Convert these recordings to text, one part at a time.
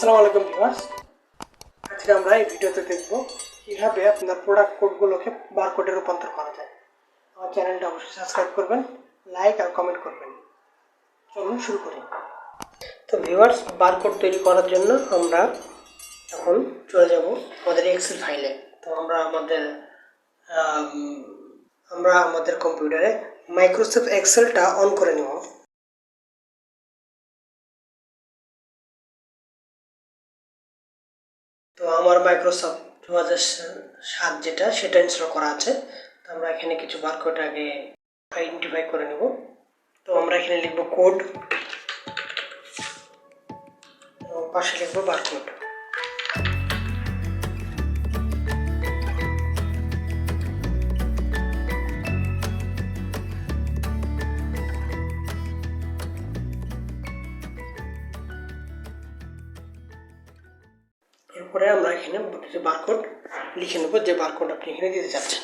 আসসালামু আলাইকুম ভিউয়ার্স, আজকে আমরা এই ভিডিওতে দেখব কিভাবে আপনার প্রোডাক্ট কোডগুলোকে বারকোডে রূপান্তর করা যায়। আমার চ্যানেলটা অবশ্যই সাবস্ক্রাইব করবেন, লাইক আর কমেন্ট করবেন। চলুন শুরু করি। তো ভিউয়ার্স, বারকোড তৈরি করার জন্য আমরা এখন চলে যাব আমাদের এক্সেল ফাইলে। তো আমরা আমাদের কম্পিউটারে মাইক্রোসফট এক্সেলটা অন করে নেব। তো আমার মাইক্রোসফট 2007 যেটা সেটা ইনস্টল করা আছে। তো আমরা এখানে কিছু বারকোড আগে আইডেন্টিফাই করে নেব। তো আমরা এখানে লিখব কোড এবং পাশে লিখব বারকোড। এরপরে আমরা এখানে কিছু বারকোড লিখে নেব, যে বারকোড আপনি এখানে দিতে চাচ্ছেন।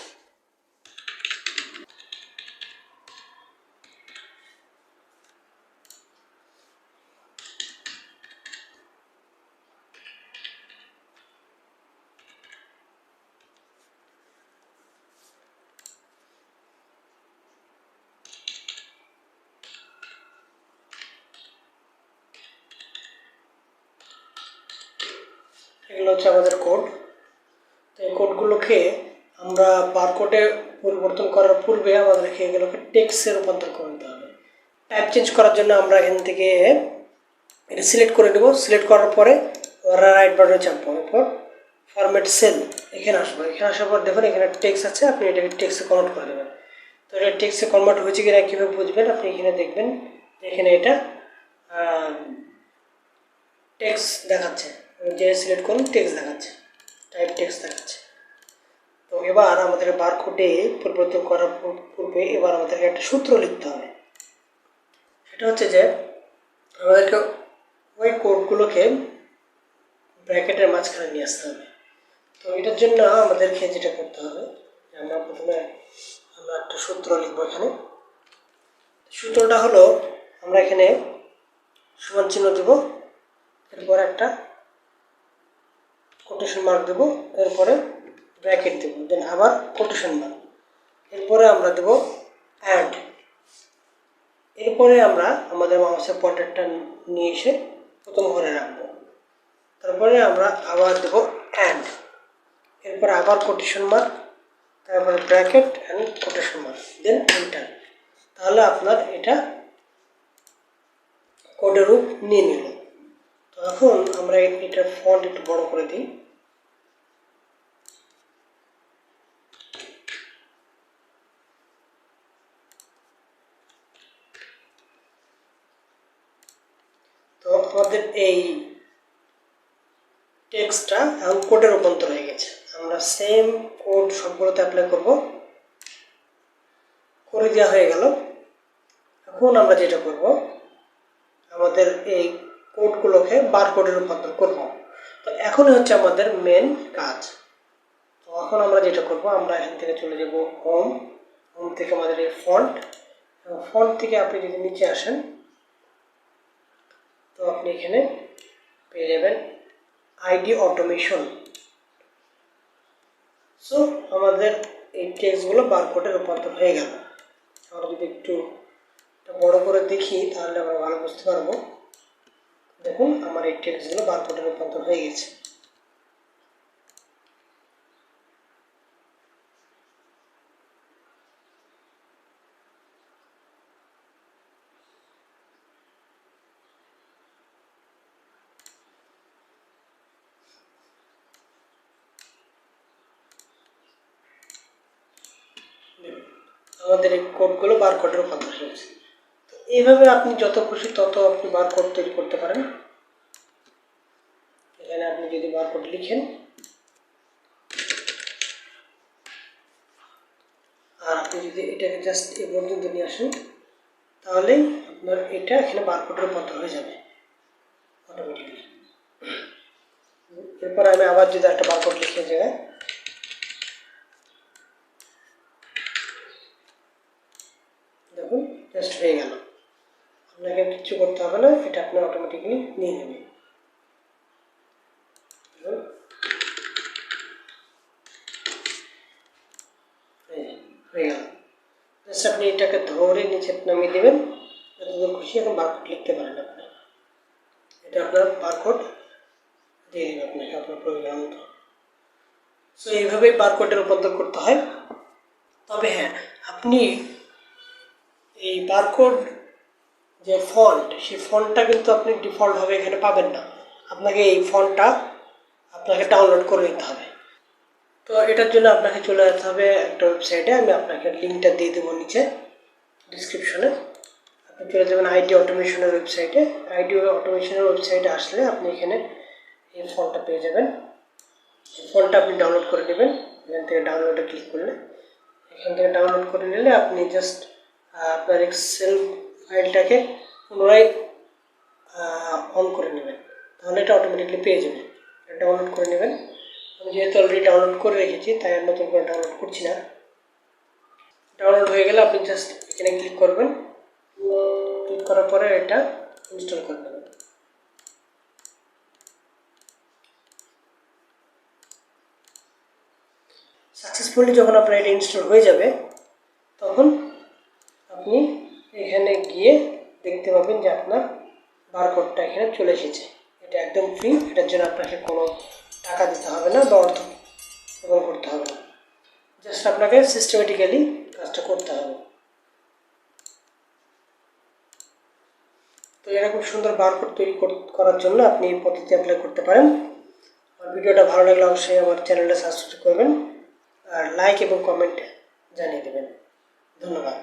এগুলো হচ্ছে আমাদের কোড। তো এই কোডগুলোকে আমরা বারকোডে পরিবর্তন করার পূর্বে আমাদেরকে এগুলোকে টেক্সটে রূপান্তর করে নিতে হবে। টাইপ চেঞ্জ করার জন্য আমরা এখান থেকে এটা সিলেক্ট করে নেব। সিলেক্ট করার পরে রাইট বাটনে চাপবো, এরপর ফরম্যাট সেল এখানে আসবো। এখানে আসার পর দেখুন এখানে টেক্সট আছে, আপনি এটাকে টেক্সটে কনভার্ট করে দেবেন। তো এটা টেক্সটে কনভার্ট হয়েছে কিনা কীভাবে বুঝবেন, আপনি এখানে দেখবেন এখানে এটা টেক্সট দেখাচ্ছে, যে সিলেক্ট করুন টেক্সট দেখাচ্ছে, টাইপ টেক্সট দেখাচ্ছে। তো এবার আমাদের বারকোডে পরিবর্তন করার পূর্বে এবার আমাদেরকে একটা সূত্র লিখতে হবে। সেটা হচ্ছে যে আমাদেরকে ওই কোডগুলোকে ব্র্যাকেটের মাঝখানে নিয়ে আসতে হবে। তো এটার জন্য আমাদেরকে যেটা করতে হবে, আমরা প্রথমে একটা সূত্র লিখবো। এখানে সূত্রটা হলো, আমরা এখানে সমান চিহ্ন দেব, এরপরে একটা কোটেশন মার্ক দেব, এরপরে ব্র্যাকেট দেব, দেন আবার কোটেশন মার্ক, এরপরে আমরা দেব অ্যান্ড। এরপরে আমরা আমাদের মাউসের পয়েন্টারটা নিয়ে এসে প্রথম ঘরে রাখবো। তারপরে আমরা আবার দেব অ্যান্ড, এরপরে আবার কোটেশন মার্ক, তারপরে bracket and quotation mark, then enter. তাহলে আপনার এটা কোডের রূপ নিয়ে নিল। তো এখন আমরা এটার ফন্ট একটু বড় করে দিই। তো আমাদের এই টেক্সটটা এখন কোডে রূপান্তর হয়ে গেছে। আমরা সেম কোড সবগুলোতে অ্যাপ্লাই করব, করে দেওয়া হয়ে গেল। এখন আমরা যেটা করব, আমাদের এই কোডগুলোকে বারকোডে রূপান্তর করব। তো এখন হচ্ছে আমাদের মেন কাজ। তো এখন আমরা যেটা করব, আমরা এখান থেকে চলে যাব হোম। হোম থেকে আমাদের এই ফন্ট, এবং ফন্ট থেকে আপনি যদি নিচে আসেন তো আপনি এখানে পেয়ে যাবেন আইডি অটোমেশন। সো আমাদের এই টেক্সটগুলো বারকোডে রূপান্তর হয়ে গেল। আমরা যদি একটু বড় করে দেখি তাহলে আমরা ভালো বুঝতে পারবো। দেখুন আমার এই টেক্সটগুলো বারকোডে রূপান্তর হয়ে গেছে। আমাদের এই কোডগুলো বারকোডে রূপান্তর হয়েছে। তো এইভাবে আপনি যত খুশি তত আপনি বারকোড তৈরি করতে পারেন। এখানে আপনি যদি বারকোড লিখেন আর আপনি যদি এটাকে জাস্ট এই পর্যন্ত নিয়ে আসেন, তাহলেই আপনার এটা এখানে বারকোডে রূপান্তর হয়ে যাবে অটোমেটিকলি। এরপর আমি আবার যদি একটা বারকোড লিখে জায়গায়, দেখুন জাস্ট হয়ে গেল। আপনাকে কিছু করতে হবে না, এটা আপনি অটোমেটিকলি নিয়ে নেবে। হয়ে গেল। জাস্ট আপনি এটাকে ধরে নিচে নামিয়ে দেবেন, যতদূর খুশি। এখন বারকোড লিখতে পারেন আপনি, এটা আপনার বারকোড দিয়ে দেবে আপনাকে আপনার প্রয়োজন মতো। সো এইভাবেই বারকোডে রূপান্তর করতে হয়। তবে হ্যাঁ, আপনি এই বারকোড যে ফন্ট, সেই ফন্টটা কিন্তু আপনি ডিফল্টভাবে এখানে পাবেন না। আপনাকে এই ফন্টটা আপনাকে ডাউনলোড করে নিতে হবে। তো এটার জন্য আপনাকে চলে যেতে হবে একটা ওয়েবসাইটে, আমি আপনাকে লিঙ্কটা দিয়ে দেবো নিচে ডিসক্রিপশনে। আপনি চলে যাবেন আইডি অটোমেশনের ওয়েবসাইটে। আইডি অটোমেশনের ওয়েবসাইটে আসলে আপনি এখানে এই ফন্টটা পেয়ে যাবেন। এই ফন্টটা আপনি ডাউনলোড করে নেবেন। এখান থেকে ডাউনলোডে ক্লিক করলে, এখান থেকে ডাউনলোড করে নিলে আপনি জাস্ট আপনার এক্সেল ফাইলটাকে পুনরায় অন করে নেবেন, তাহলে এটা অটোমেটিকলি পেয়ে যাবেন। ডাউনলোড করে নেবেন। আমি যেহেতু অলরেডি ডাউনলোড করে রেখেছি, তাই আর নতুন করে ডাউনলোড করছি না। ডাউনলোড হয়ে গেলে আপনি জাস্ট এখানে ক্লিক করবেন। ক্লিক করার পরে এটা ইনস্টল করে নেবেন। সাকসেসফুলি যখন আপনার এটা ইনস্টল হয়ে যাবে, তখন আপনি এখানে গিয়ে দেখতে পাবেন যে আপনার বারকোডটা এখানে চলে এসেছে। এটা একদম ফ্রি, এটার জন্য আপনাকে কোনো টাকা দিতে হবে না বা অর্থ প্রদান করতে হবে না। জাস্ট আপনাকে সিস্টেমেটিক্যালি কাজটা করতে হবে। তো এরকম সুন্দর বারকোড তৈরি করার জন্য আপনি এই পদ্ধতি অ্যাপ্লাই করতে পারেন। আর ভিডিওটা ভালো লাগলে অবশ্যই আমার চ্যানেলটা সাবস্ক্রাইব করবেন আর লাইক এবং কমেন্ট জানিয়ে দেবেন। ধন্যবাদ।